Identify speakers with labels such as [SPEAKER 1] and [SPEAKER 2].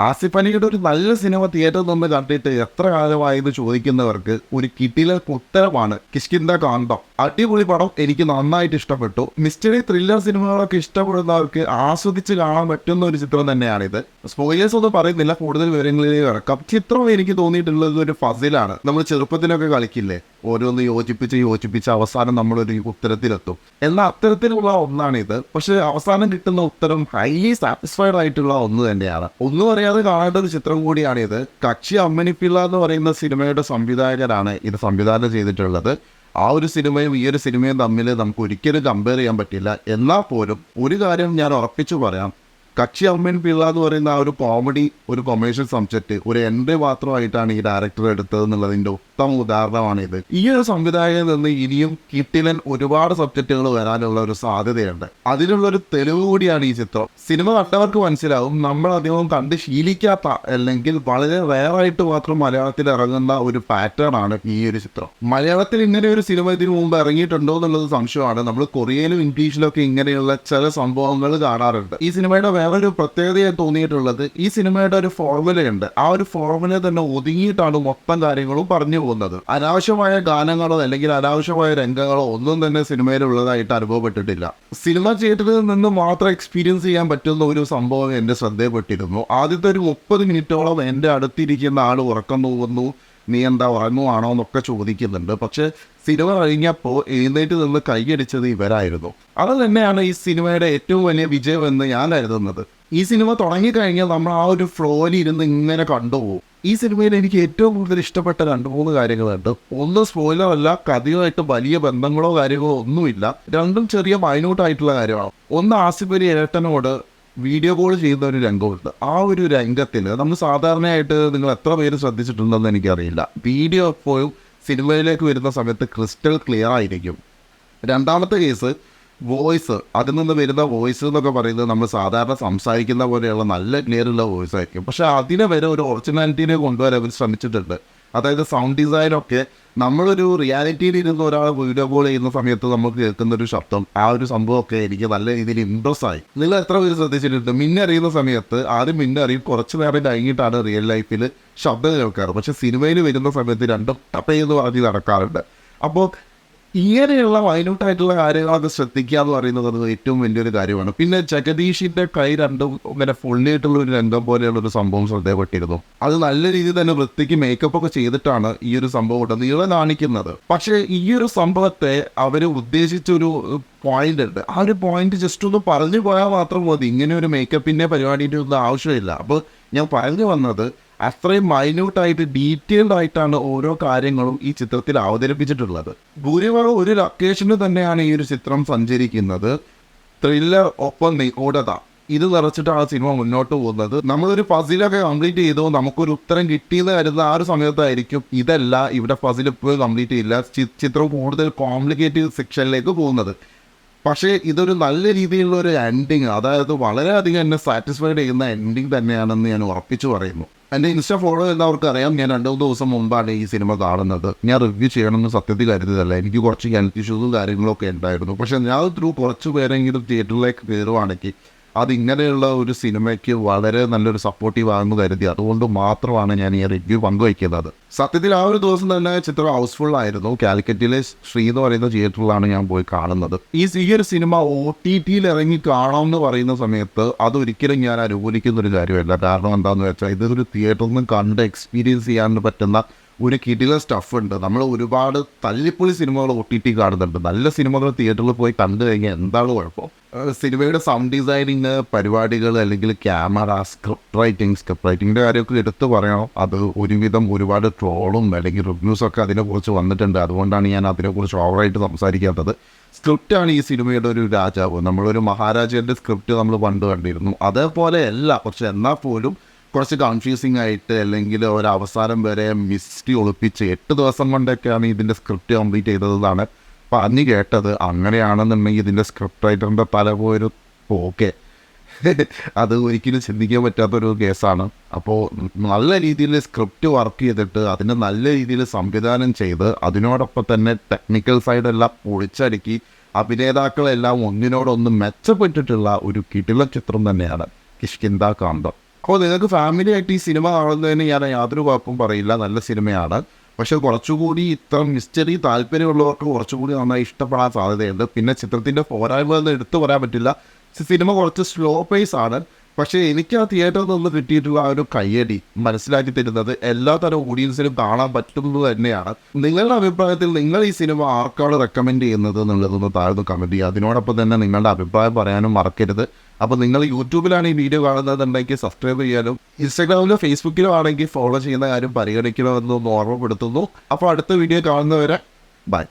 [SPEAKER 1] ആസിഫ് അലിയുടെ ഒരു നല്ല സിനിമ തിയേറ്ററിൽ നിന്ന് കണ്ടിട്ട് എത്ര കാലമായി എന്ന് ചോദിക്കുന്നവർക്ക് ഒരു കിടിലൻ ഉത്തരമാണ് കിഷ്കിന്ദ കാന്തം. അടിപൊളി പടം, എനിക്ക് നന്നായിട്ട് ഇഷ്ടപ്പെട്ടു. മിസ്റ്ററി ത്രില്ലർ സിനിമകളൊക്കെ ഇഷ്ടപ്പെടുന്നവർക്ക് ആസ്വദിച്ച് കാണാൻ പറ്റുന്ന ഒരു ചിത്രം തന്നെയാണിത്. സ്പോയിലേഴ്സ് ഒന്നും പറയുന്നില്ല, കൂടുതൽ വിവരങ്ങളിലേക്ക് കിടക്കാം. ചിത്രം എനിക്ക് തോന്നിയിട്ടുള്ളത് ഒരു ഫസിലാണ്. നമ്മൾ ചെറുപ്പത്തിലൊക്കെ കളിക്കില്ലേ, ഓരോന്ന് യോജിപ്പിച്ച് അവസാനം നമ്മളൊരു ഉത്തരത്തിലെത്തും. എന്നാൽ അത്തരത്തിലുള്ള ഒന്നാണിത്. പക്ഷെ അവസാനം കിട്ടുന്ന ഉത്തരം ഹൈലി സാറ്റിസ്ഫൈഡ് ആയിട്ടുള്ള ഒന്ന് തന്നെയാണ്. ഒന്നും അറിയാതെ കാണേണ്ട ഒരു ചിത്രം കൂടിയാണിത്. കക്ഷി അമ്മനിപ്പിള്ള എന്ന് പറയുന്ന സിനിമയുടെ സംവിധായകനാണ് ഇത് സംവിധാനം ചെയ്തിട്ടുള്ളത്. ആ ഒരു സിനിമയും ഈ ഒരു സിനിമയും തമ്മിൽ നമുക്ക് ഒരിക്കലും കമ്പയർ ചെയ്യാൻ പറ്റില്ല. എന്നാൽ പോലും ഒരു കാര്യം ഞാൻ ഉറപ്പിച്ചു പറയാം, കക്ഷി അമ്മൻ പിള്ള എന്ന് പറയുന്ന ആ ഒരു കോമഡി, ഒരു കൊമേഴ്ഷ്യൽ സബ്ജക്റ്റ് ഒരു എൻട്രി മാത്രമായിട്ടാണ് ഈ ഡയറക്ടർ എടുത്തത് എന്നുള്ളതിൻ്റെ ഉത്തമ ഉദാഹരണമാണിത്. ഈ ഒരു സംവിധായകനിൽ നിന്ന് ഇനിയും കിട്ടിലൻ ഒരുപാട് സബ്ജക്റ്റുകൾ വരാനുള്ള ഒരു സാധ്യതയുണ്ട്. അതിനുള്ളൊരു തെളിവ് കൂടിയാണ് ഈ ചിത്രം. സിനിമ കണ്ടവർക്ക് മനസ്സിലാവും, നമ്മൾ അധികം കണ്ട് ശീലിക്കാത്ത അല്ലെങ്കിൽ വളരെ റെയറായിട്ട് മാത്രം മലയാളത്തിൽ ഇറങ്ങുന്ന ഒരു പാറ്റേൺ ആണ് ഈ ഒരു ചിത്രം. മലയാളത്തിൽ ഇങ്ങനെ ഒരു സിനിമ ഇതിനു മുമ്പ് ഇറങ്ങിയിട്ടുണ്ടോ എന്നുള്ളത് സംശയമാണ്. നമ്മൾ കൊറിയയിലും ഇംഗ്ലീഷിലൊക്കെ ഇങ്ങനെയുള്ള ചില സംഭവങ്ങൾ കാണാറുണ്ട്. ഈ സിനിമയുടെ വേറൊരു പ്രത്യേകതയായി തോന്നിയിട്ടുള്ളത്, ഈ സിനിമയുടെ ഒരു ഫോർമുലയുണ്ട്. ആ ഒരു ഫോർമുല തന്നെ ഒതുങ്ങിയിട്ടാണ് മൊത്തം കാര്യങ്ങളും പറഞ്ഞു പോകുന്നത്. അനാവശ്യമായ ഗാനങ്ങളോ അല്ലെങ്കിൽ അനാവശ്യമായ രംഗങ്ങളോ ഒന്നും തന്നെ സിനിമയിലുള്ളതായിട്ട് അനുഭവപ്പെട്ടിട്ടില്ല. സിനിമ തിയേറ്ററിൽ നിന്ന് മാത്രം എക്സ്പീരിയൻസ് ചെയ്യാൻ പറ്റുന്ന ഒരു സംഭവം എൻ്റെ ശ്രദ്ധയിൽപ്പെട്ടിരുന്നു. ആദ്യത്തെ ഒരു 30 മിനിറ്റോളം എൻ്റെ അടുത്തിരിക്കുന്ന ആൾ ഉറക്കം പോകുന്നു, നീ എന്താ ഉറങ്ങുവാണോ എന്നൊക്കെ ചോദിക്കുന്നുണ്ട്. പക്ഷെ സിനിമ കഴിഞ്ഞപ്പോൾ എഴുന്നേറ്റ് നിന്ന് കൈയടിച്ചത് ഇവരായിരുന്നു. അത് തന്നെയാണ് ഈ സിനിമയുടെ ഏറ്റവും വലിയ വിജയം എന്ന് ഞാൻ കരുതുന്നത്. ഈ സിനിമ തുടങ്ങിക്കഴിഞ്ഞാൽ നമ്മൾ ആ ഒരു ഫ്ലോയിൽ ഇരുന്ന് ഇങ്ങനെ കണ്ടുപോകും. ഈ സിനിമയിൽ എനിക്ക് ഏറ്റവും കൂടുതൽ ഇഷ്ടപ്പെട്ട 2-3 കാര്യങ്ങളുണ്ട്. ഒന്ന്, സ്പോയിലർ അല്ല, കഥയുമായിട്ട് വലിയ ബന്ധങ്ങളോ കാര്യങ്ങളോ ഒന്നുമില്ല. രണ്ടും ചെറിയ മൈന്യൂട്ടായിട്ടുള്ള കാര്യമാണ്. ഒന്ന്, ആസിഫ് അലി ഏട്ടനോട് വീഡിയോ കോൾ ചെയ്യുന്ന ഒരു രംഗമുണ്ട്. ആ ഒരു രംഗത്തിൽ നമ്മൾ സാധാരണയായിട്ട്, നിങ്ങൾ എത്ര പേര് ശ്രദ്ധിച്ചിട്ടുണ്ടെന്ന് എനിക്കറിയില്ല, വീഡിയോ എപ്പോഴും സിനിമയിലേക്ക് വരുന്ന സമയത്ത് ക്രിസ്റ്റൽ ക്ലിയർ ആയിരിക്കും. രണ്ടാമത്തെ കേസ്, വോയിസ്, അതിൽ നിന്ന് വരുന്ന വോയിസ് എന്നൊക്കെ പറയുന്നത് നമ്മൾ സാധാരണ സംസാരിക്കുന്ന പോലെയുള്ള നല്ല ക്ലിയറുള്ള വോയിസ് ആയിരിക്കും. പക്ഷെ അതിനെ വരെ ഒരു ഒറിജിനാലിറ്റിനെ കൊണ്ടുവരാൻ അവർ ശ്രമിച്ചിട്ടുണ്ട്. അതായത് സൗണ്ട് ഡിസൈനൊക്കെ നമ്മളൊരു റിയാലിറ്റിയിൽ ഇരുന്ന് ഒരാൾ വീഡിയോ കോൾ ചെയ്യുന്ന സമയത്ത് നമുക്ക് കേൾക്കുന്നൊരു ശബ്ദം, ആ ഒരു സംഭവമൊക്കെ എനിക്ക് നല്ല രീതിയിൽ ഇംപ്രസ് ആയി. നിങ്ങൾ എത്ര പേര് ശ്രദ്ധിച്ചിട്ടുണ്ട്, മിന്നറിയുന്ന സമയത്ത് ആദ്യം മിന്നറിയും, കുറച്ച് നേരം കഴിഞ്ഞിട്ടാണ് റിയൽ ലൈഫിൽ ശബ്ദം കേൾക്കാറ്. പക്ഷെ സിനിമയിൽ വരുന്ന സമയത്ത് രണ്ടും ടപ്പയെന്ന് പറഞ്ഞ് നടക്കാറുണ്ട്. അപ്പോൾ ഇങ്ങനെയുള്ള മൈന്യൂട്ടായിട്ടുള്ള കാര്യങ്ങളൊക്കെ ശ്രദ്ധിക്കുക എന്ന് പറയുന്നത് അത് ഏറ്റവും വലിയൊരു കാര്യമാണ്. പിന്നെ ജഗദീഷിൻ്റെ കൈ രണ്ടും ഇങ്ങനെ ഫുള്ളിയായിട്ടുള്ള ഒരു രംഗം പോലെയുള്ള ഒരു സംഭവം ശ്രദ്ധപ്പെട്ടിരുന്നു. അത് നല്ല രീതിയിൽ തന്നെ വൃത്തിക്ക് മേക്കപ്പ് ഒക്കെ ചെയ്തിട്ടാണ് ഈ ഒരു സംഭവം നീളം കാണിക്കുന്നത്. പക്ഷേ ഈ ഒരു സംഭവത്തെ അവർ ഉദ്ദേശിച്ചൊരു പോയിന്റ് ഉണ്ട്. ആ ഒരു പോയിന്റ് ജസ്റ്റ് ഒന്ന് പറഞ്ഞു പോയാൽ മാത്രം മതി. ഇങ്ങനെ ഒരു മേക്കപ്പിൻ്റെ പരിപാടിയുടെ ഒന്നും ആവശ്യമില്ല. അപ്പോൾ ഞാൻ പറഞ്ഞു വന്നത്, അത്രയും മൈന്യൂട്ടായിട്ട് ഡീറ്റെയിൽഡ് ആയിട്ടാണ് ഓരോ കാര്യങ്ങളും ഈ ചിത്രത്തിൽ അവതരിപ്പിച്ചിട്ടുള്ളത്. ഭൂരിഭാഗം ഒരു ലൊക്കേഷനിൽ തന്നെയാണ് ഈ ഒരു ചിത്രം സഞ്ചരിക്കുന്നത്. ത്രില്ലർ ഒപ്പം നിഗൂഢത, ഇത് നിറച്ചിട്ടാണ് സിനിമ മുന്നോട്ട് പോകുന്നത്. നമ്മളൊരു പസിലൊക്കെ കംപ്ലീറ്റ് ചെയ്തു, നമുക്കൊരു ഉത്തരം കിട്ടിയെന്ന് കരുതുന്ന ആ ഒരു സമയത്തായിരിക്കും ഇതല്ല, ഇവിടെ പസിൽ ഇപ്പോൾ കംപ്ലീറ്റ് ചെയ്യില്ല, ചിത്രം കൂടുതൽ കോംപ്ലിക്കേറ്റഡ് സെക്ഷനിലേക്ക് പോകുന്നത്. പക്ഷേ ഇതൊരു നല്ല രീതിയിലുള്ള ഒരു എൻഡിങ്, അതായത് വളരെയധികം എന്നെ സാറ്റിസ്ഫൈഡ് ചെയ്യുന്ന എൻഡിങ് തന്നെയാണെന്ന് ഞാൻ ഉറപ്പിച്ചു പറയുന്നു. എൻ്റെ ഇൻസ്റ്റ ഫോളോ ചെയ്യുന്നവർക്ക് അറിയാം, ഞാൻ 2-3 ദിവസം മുമ്പാണ് ഈ സിനിമ കാണുന്നത്. ഞാൻ റിവ്യൂ ചെയ്യണമെന്ന് സത്യത്തിൽ കരുതിയതല്ല. എനിക്ക് കുറച്ച് ഹെൽത്ത് ഇഷ്യൂസും കാര്യങ്ങളൊക്കെ ഉണ്ടായിരുന്നു. പക്ഷേ ഞാൻ കുറച്ച് പേരെങ്കിലും തിയേറ്ററിലേക്ക് കയറുവാണെങ്കിൽ അതിങ്ങനെയുള്ള ഒരു സിനിമയ്ക്ക് വളരെ നല്ലൊരു സപ്പോർട്ടീവ് ആണെന്ന് കരുതി. അതുകൊണ്ട് മാത്രമാണ് ഞാൻ ഈ റിവ്യൂ പങ്കുവയ്ക്കുന്നത്. സത്യത്തിൽ ആ ഒരു ദിവസം തന്നെ ചിത്രം ഹൗസ്ഫുൾ ആയിരുന്നു. കാലിക്കറ്റിലെ ശ്രീ എന്ന് പറയുന്ന തിയേറ്ററിലാണ് ഞാൻ പോയി കാണുന്നത്. ഈ ഒരു സിനിമ OTTയിൽ ഇറങ്ങി കാണാമെന്ന് പറയുന്ന സമയത്ത് അതൊരിക്കലും ഞാൻ അനുകൂലിക്കുന്നൊരു കാര്യമല്ല. കാരണം എന്താണെന്ന് വെച്ചാൽ, ഇതൊരു തിയേറ്ററിൽ നിന്ന് കണ്ട് എക്സ്പീരിയൻസ് ചെയ്യാൻ പറ്റുന്ന ഒരു കിടില സ്റ്റഫ് ഉണ്ട്. നമ്മൾ ഒരുപാട് തല്ലിപ്പൊളി സിനിമകൾ OTT കാണുന്നുണ്ട്. നല്ല സിനിമകൾ തിയേറ്ററിൽ പോയി കണ്ടു കഴിഞ്ഞാൽ എന്താണ് കുഴപ്പം? സിനിമയുടെ സൗണ്ട് ഡിസൈനിങ് പരിപാടികൾ, അല്ലെങ്കിൽ ക്യാമറ, സ്ക്രിപ്റ്റ് റൈറ്റിങ്ങിൻ്റെ കാര്യമൊക്കെ എടുത്തു പറയണം. അത് ഒരുവിധം ഒരുപാട് ട്രോളും അല്ലെങ്കിൽ റിവ്യൂസൊക്കെ അതിനെക്കുറിച്ച് വന്നിട്ടുണ്ട്. അതുകൊണ്ടാണ് ഞാൻ അതിനെക്കുറിച്ച് ഓവറായിട്ട് സംസാരിക്കാത്തത്. സ്ക്രിപ്റ്റാണ് ഈ സിനിമയുടെ ഒരു രാജാവ്. നമ്മളൊരു മഹാരാജാവിൻ്റെ സ്ക്രിപ്റ്റ് നമ്മൾ പണ്ട് കണ്ടിരുന്നു. അതേപോലെ അല്ല, പക്ഷെ എന്നാൽ പോലും കുറച്ച് കൺഫ്യൂസിങ് ആയിട്ട്, അല്ലെങ്കിൽ ഒരവസാനം വരെ മിസ്റ്ററി ഒളിപ്പിച്ച് 8 ദിവസം കൊണ്ടൊക്കെയാണ് ഇതിൻ്റെ സ്ക്രിപ്റ്റ് കംപ്ലീറ്റ് ചെയ്തതെന്നാണ് പറഞ്ഞു കേട്ടത്. അങ്ങനെയാണെന്നുണ്ടെങ്കിൽ ഇതിൻ്റെ സ്ക്രിപ്റ്റ് റൈറ്ററിൻ്റെ തല പോയൊരു ഓക്കെ അത് ഒരിക്കലും ചിന്തിക്കാൻ പറ്റാത്തൊരു കേസാണ്. അപ്പോൾ നല്ല രീതിയിൽ സ്ക്രിപ്റ്റ് വർക്ക് ചെയ്തിട്ട് അതിനെ നല്ല രീതിയിൽ സംവിധാനം ചെയ്ത് അതിനോടൊപ്പം തന്നെ ടെക്നിക്കൽ സൈഡെല്ലാം പൊളിച്ചടുക്കി അഭിനേതാക്കളെല്ലാം ഒന്നിനോടൊന്ന് മെച്ചപ്പെട്ടിട്ടുള്ള ഒരു കിടിലൻ ചിത്രം തന്നെയാണ് കിഷ്കിന്ദ കാന്തം. അപ്പോൾ നിങ്ങൾക്ക് ഫാമിലി ആയിട്ട് ഈ സിനിമ കാണുന്നതിന് ഞാൻ യാതൊരു കുഴപ്പവും പറയില്ല, നല്ല സിനിമയാണ്. പക്ഷെ കുറച്ചുകൂടി ഇത്ര മിസ്റ്ററി താല്പര്യമുള്ളവർക്ക് കുറച്ചുകൂടി നന്നായി ഇഷ്ടപ്പെടാൻ സാധ്യതയുണ്ട്. പിന്നെ ചിത്രത്തിൻ്റെ പോരായ്മ എന്ന് എടുത്തു പറയാൻ പറ്റില്ല, സിനിമ കുറച്ച് സ്ലോ പേസ് ആണ്. പക്ഷേ എനിക്ക് ആ തിയേറ്ററിൽ നിന്ന് കിട്ടിയിട്ടുള്ള ആ ഒരു കയ്യടി മനസ്സിലാക്കി തരുന്നത് എല്ലാ തരം ഓഡിയൻസിനും കാണാൻ പറ്റുന്നത് തന്നെയാണ്. നിങ്ങളുടെ അഭിപ്രായത്തിൽ നിങ്ങൾ ഈ സിനിമ ആർക്കാണ് റെക്കമെൻഡ് ചെയ്യുന്നത് എന്നുള്ളതൊന്ന് താഴ്ന്നു കമൻറ്റ് ചെയ്യുക. അതിനോടൊപ്പം തന്നെ നിങ്ങളുടെ അഭിപ്രായം പറയാനും മറക്കരുത്. അപ്പോൾ നിങ്ങൾ യൂട്യൂബിലാണ് ഈ വീഡിയോ കാണുന്നതെന്നുണ്ടെങ്കിൽ സബ്സ്ക്രൈബ് ചെയ്യാനും ഇൻസ്റ്റാഗ്രാമിലോ ഫേസ്ബുക്കിലോ ആണെങ്കിൽ ഫോളോ ചെയ്യുന്ന കാര്യം പരിഗണിക്കണമെന്ന് ഓർമ്മപ്പെടുത്തുന്നു. അപ്പോൾ അടുത്ത വീഡിയോ കാണുന്നവരെ ബൈ.